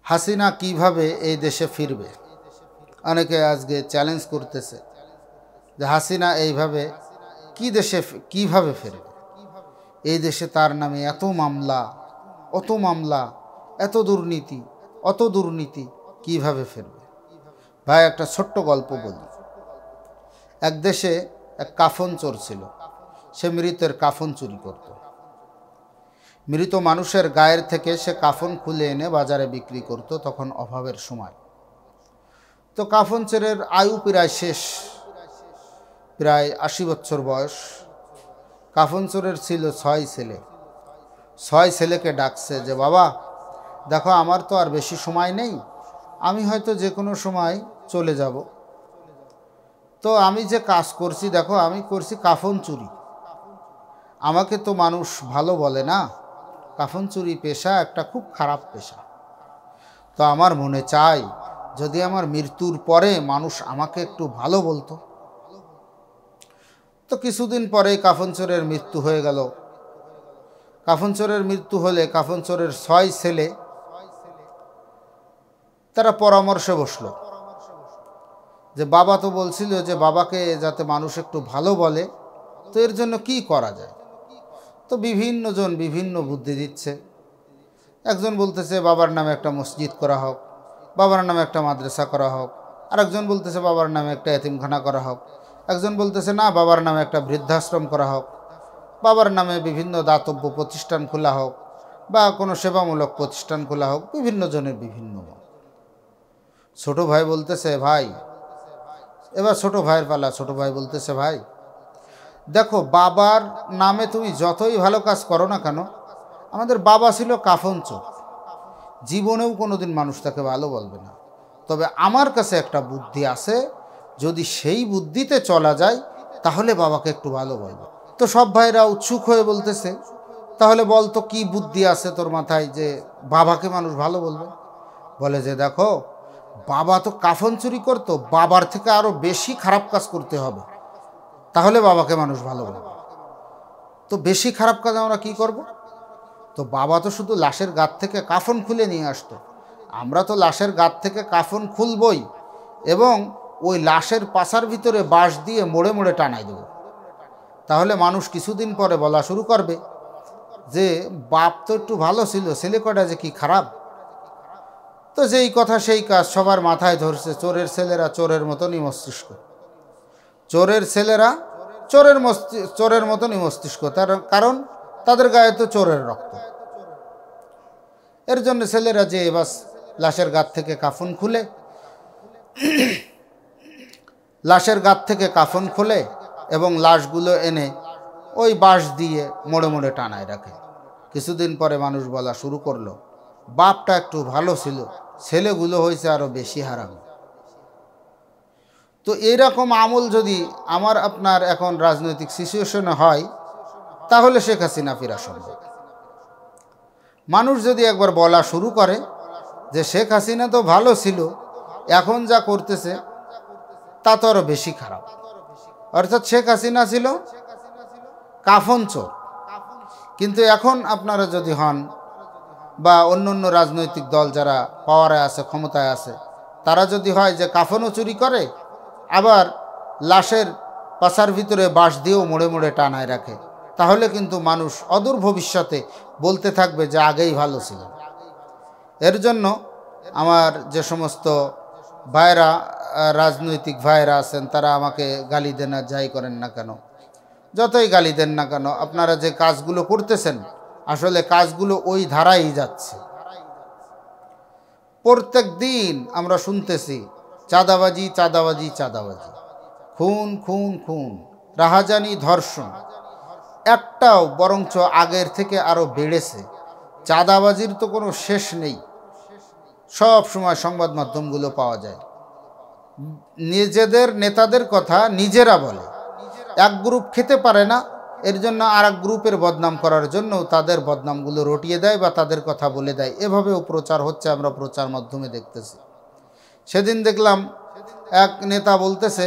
হাসিনা কিভাবে এই দেশে ফিরবে? অনেকে আজকে চ্যালেঞ্জ করতেছে যে হাসিনা এইভাবে কিভাবে ফিরবে? এই দেশে তার নামে এত মামলা, অত মামলা, এত দুর্নীতি, অত দুর্নীতি, কিভাবে ফিরবে? ভাই, একটা ছোট্ট গল্প বলি। এক দেশে এক কাফন চোর ছিল। সে মৃতের কাফন চুরি করত। মৃত মানুষের গায়ের থেকে সে কাফন খুলে এনে বাজারে বিক্রি করত, তখন অভাবের সময়। তো কাফন চোরের আয়ু প্রায় শেষ, প্রায় 80 বছর বয়স। কাফন চোরের ছিল 6 ছেলে। 6 ছেলেকে ডাকছে যে, বাবা দেখো, আমার তো আর বেশি সময় নেই, আমি হয়তো যে কোনো সময় চলে যাব। তো আমি যে কাজ করছি, দেখো আমি করছি কাফন চুরি। আমাকে তো মানুষ ভালো বলে না। কাফন চুরি পেশা একটা খুব খারাপ পেশা। তো আমার মনে চাই যদি আমার মৃত্যুর পরে মানুষ আমাকে একটু ভালো বলতো। তো কিছুদিন পরে কাফন চোরের মৃত্যু হয়ে গেল। কাফন চোরের মৃত্যু হলে কাফন চোরের 6 ছেলে তারা পরামর্শে বসলো যে বাবা তো বলছিল যে বাবাকে যাতে মানুষ একটু ভালো বলে, তো এর জন্য কি করা যায়? তো বিভিন্ন জন বিভিন্ন বুদ্ধি দিচ্ছে। একজন বলতেছে বাবার নামে একটা মসজিদ করা হোক, বাবার নামে একটা মাদ্রাসা করা হোক। আরেকজন বলতেছে বাবার নামে একটা এতিমখানা করা হোক। একজন বলতেছে না, বাবার নামে একটা বৃদ্ধাশ্রম করা হোক, বাবার নামে বিভিন্ন দাতব্য প্রতিষ্ঠান খোলা হোক, বা কোনো সেবামূলক প্রতিষ্ঠান খোলা হোক। বিভিন্ন জনের বিভিন্ন মত। ছোট ভাই বলতেছে, ভাই, এবার ছোট ভাইয়ের পালা। ছোট ভাই বলতেছে, ভাই দেখো, বাবার নামে তুমি যতই ভালো কাজ করো না কেন, আমাদের বাবা ছিল কাফন চোর, জীবনেও কোনোদিন মানুষ তাকে ভালো বলবে না। তবে আমার কাছে একটা বুদ্ধি আছে, যদি সেই বুদ্ধিতে চলা যায় তাহলে বাবাকে একটু ভালো বলবে। তো সব ভাইরা উৎসুক হয়ে বলতেছে, তাহলে বল তো কি বুদ্ধি আছে তোর মাথায় যে বাবাকে মানুষ ভালো বলবে? বলে যে দেখো, বাবা তো কাফন চুরি করতো, বাবার থেকে আরো বেশি খারাপ কাজ করতে হবে, তাহলে বাবাকে মানুষ ভালো বলবে। তো বেশি খারাপ কাজ আমরা কি করব? তো বাবা তো শুধু লাশের গাত থেকে কাফন খুলে নিয়ে আসতো, আমরা তো লাশের গাত থেকে কাফন খুলবই এবং ওই লাশের পাছার ভিতরে বাঁশ দিয়ে মোড়ে মোড়ে টানাই দেব। তাহলে মানুষ কিছুদিন পরে বলা শুরু করবে যে বাপ তো একটু ভালো ছিল, ছেলে কটা যে কি খারাপ। তো যেই কথা সেই কাজ, সবার মাথায় ধরছে। চোরের ছেলেরা চোরের মতনই মস্তিষ্ক, চোরের ছেলেরা চোরের মতনই মস্তিষ্ক, তার কারণ তাদের গায়ে তো চোরের রক্ত। এর জন্য ছেলেরা যে বাস লাশের গাত থেকে কাফন খুলে, লাশের গাত থেকে কাফন খুলে এবং লাশগুলো এনে ওই বাঁশ দিয়ে মোড়ে মোড়ে টানায় রাখে। কিছুদিন পরে মানুষ বলা শুরু করলো, বাপটা একটু ভালো ছিল, ছেলেগুলো হয়েছে আরো বেশি হারামি। তো এইরকম আমল যদি আমার আপনার এখন রাজনৈতিক সিচুয়েশনে হয়, তাহলে শেখ হাসিনা ফেরা সম্ভব। মানুষ যদি একবার বলা শুরু করে যে শেখ হাসিনা তো ভালো ছিল, এখন যা করতেছে তা তো আরো বেশি খারাপ। অর্থাৎ শেখ হাসিনা ছিল কাফন চোর, কিন্তু এখন আপনারা যদি হন বা অন্য অন্য রাজনৈতিক দল যারা পাওয়ারে আছে, ক্ষমতায় আছে, তারা যদি হয় যে কাফনও চুরি করে, আবার লাশের পাছার ভিতরে বাঁশ দিয়েও মোড়ে মোড়ে টানায় রাখে, তাহলে কিন্তু মানুষ অদূর ভবিষ্যতে বলতে থাকবে যে আগেই ভালো ছিল। এর জন্য আমার যে সমস্ত ভাইরা, রাজনৈতিক ভাইরা আছেন, তারা আমাকে গালি দেন আর যাই করেন না কেন, যতই গালি দেন না কেন, আপনারা যে কাজগুলো করতেছেন আসলে কাজগুলো ওই ধারাই যাচ্ছে। প্রত্যেক দিন আমরা শুনতেছি চাঁদাবাজি, চাঁদাবাজি, চাঁদাবাজি, খুন, খুন, খুন, রাহাজানি, ধর্ষণ। একটাও বরঞ্চ আগের থেকে আরো বেড়েছে। চাঁদাবাজির তো কোনো শেষ নেই, সব সময় সংবাদ মাধ্যমগুলো পাওয়া যায়। নিজেদের নেতাদের কথা নিজেরা বলে, এক গ্রুপ খেতে পারে না, এর জন্য আর এক গ্রুপের বদনাম করার জন্য তাদের বদনামগুলো রটিয়ে দেয় বা তাদের কথা বলে দেয়। এভাবেও প্রচার হচ্ছে, আমরা প্রচার মাধ্যমে দেখতেছি। সেদিন দেখলাম এক নেতা বলতেছে,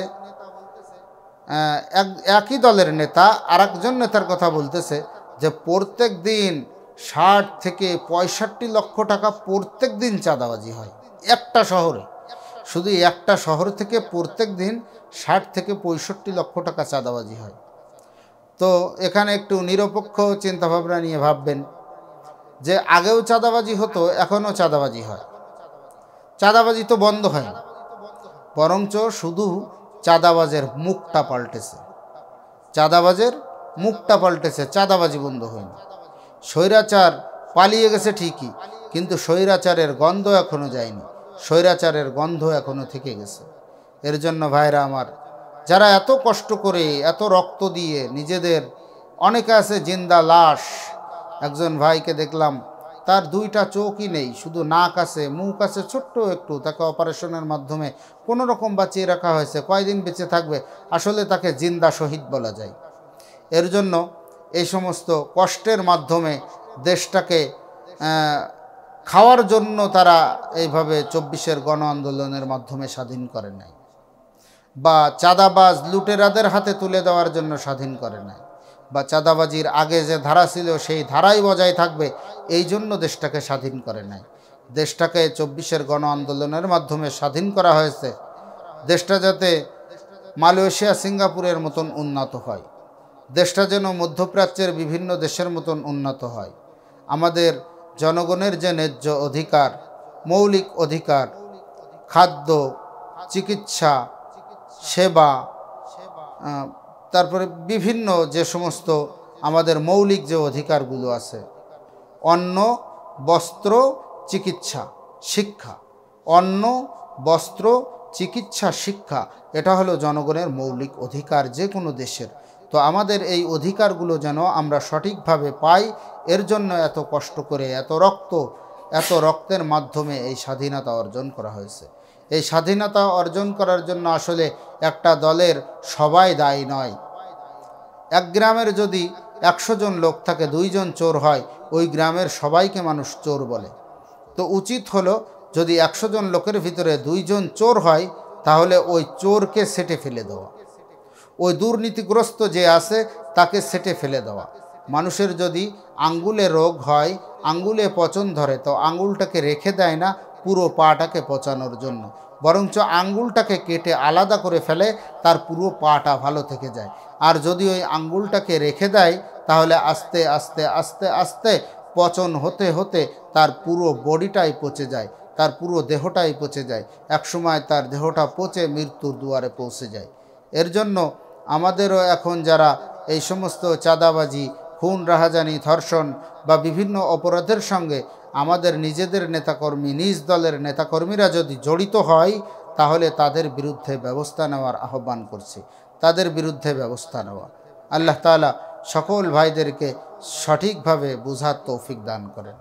একই দলের নেতা আর একজন নেতার কথা বলতেছে যে প্রত্যেক দিন 60 থেকে 65 লক্ষ টাকা প্রত্যেক দিন চাঁদাবাজি হয় একটা শহরে। শুধু একটা শহর থেকে প্রত্যেক দিন 60 থেকে 65 লক্ষ টাকা চাঁদাবাজি হয়। তো এখানে একটু নিরপেক্ষ চিন্তাভাবনা নিয়ে ভাববেন যে আগেও চাঁদাবাজি হতো, এখনও চাঁদাবাজি হয়। চাঁদাবাজি তো বন্ধ হয়নি, বরঞ্চ শুধু চাঁদাবাজের মুখটা পাল্টেছে। চাঁদাবাজের মুখটা পাল্টেছে, চাঁদাবাজি বন্ধ হয়নি। স্বৈরাচার পালিয়ে গেছে ঠিকই, কিন্তু স্বৈরাচারের গন্ধ এখনও যায়নি, স্বৈরাচারের গন্ধ এখনও থেকে গেছে। এর জন্য ভাইরা আমার, যারা এত কষ্ট করে এত রক্ত দিয়ে নিজেদের, অনেকে আছে জিন্দা লাশ। একজন ভাইকে দেখলাম, তার দুইটা চোখই নেই, শুধু নাক আছে, মুখ আছে ছোট্ট একটু, তাকে অপারেশনের মাধ্যমে কোনো রকম বাঁচিয়ে রাখা হয়েছে। কয়দিন বেঁচে থাকবে, আসলে তাকে জিন্দা শহীদ বলা যায়। এর জন্য এই সমস্ত কষ্টের মাধ্যমে দেশটাকে খাওয়ার জন্য তারা এইভাবে 24-এর গণ আন্দোলনের মাধ্যমে স্বাধীন করে নাই, বা চাঁদাবাজ লুটেরাদের হাতে তুলে দেওয়ার জন্য স্বাধীন করে নাই, বা চাঁদাবাজির আগে যে ধারা ছিল সেই ধারাই বজায় থাকবে এই জন্য দেশটাকে স্বাধীন করে নাই। দেশটাকে 24-এর গণ আন্দোলনের মাধ্যমে স্বাধীন করা হয়েছে, দেশটা যাতে মালয়েশিয়া সিঙ্গাপুরের মতন উন্নত হয়, দেশটা যেন মধ্যপ্রাচ্যের বিভিন্ন দেশের মতন উন্নত হয়। আমাদের জনগণের যে ন্যায্য অধিকার, মৌলিক অধিকার, খাদ্য, চিকিৎসা, সেবা, তারপরে বিভিন্ন যে সমস্ত আমাদের মৌলিক যে অধিকারগুলো আছে, অন্ন, বস্ত্র, চিকিৎসা, শিক্ষা, অন্ন, বস্ত্র, চিকিৎসা, শিক্ষা, এটা হলো জনগণের মৌলিক অধিকার যে কোনো দেশের। তো আমাদের এই অধিকারগুলো যেন আমরা সঠিকভাবে পাই, এর জন্য এত কষ্ট করে এত রক্তের মাধ্যমে এই স্বাধীনতা অর্জন করা হয়েছে। এই স্বাধীনতা অর্জন করার জন্য আসলে একটা দলের সবাই দায়ী নয়। এক গ্রামের যদি 100 জন লোক থাকে, 2 জন চোর হয়, ওই গ্রামের সবাইকে মানুষ চোর বলে। তো উচিত হলো যদি 100 জন লোকের ভিতরে 2 জন চোর হয়, তাহলে ওই চোরকে সেটে ফেলে দেওয়া, ওই দুর্নীতিগ্রস্ত যে আছে তাকে সেটে ফেলে দেওয়া। মানুষের যদি আঙ্গুলে রোগ হয়, আঙ্গুলে পচন ধরে, তো আঙ্গুলটাকে রেখে দেয় না পুরো পাটাকে পচানোর জন্য, বরঞ্চ আঙ্গুলটাকে কেটে আলাদা করে ফেলে, তার পুরো পাটা ভালো থেকে যায়। আর যদি ওই আঙ্গুলটাকে রেখে দেয়, তাহলে আস্তে আস্তে আস্তে আস্তে পচন হতে হতে তার পুরো বডিটাই পচে যায়, তার পুরো দেহটাই পচে যায়, একসময় তার দেহটা পচে মৃত্যুর দুয়ারে পৌঁছে যায়। এর জন্য আমাদেরও এখন যারা এই সমস্ত চাঁদাবাজি, খুন, রাহাজানি, ধর্ষণ বা বিভিন্ন অপরাধের সঙ্গে আমাদের নিজেদের নেতাকর্মী, নিজ দলের নেতাকর্মীরা যদি জড়িত হয়, তাহলে তাদের বিরুদ্ধে ব্যবস্থা নেওয়ার আহ্বান করছি, তাদের বিরুদ্ধে ব্যবস্থা নেওয়া। আল্লাহ তাআলা সকল ভাইদেরকে সঠিকভাবে বুঝার তৌফিক দান করেন।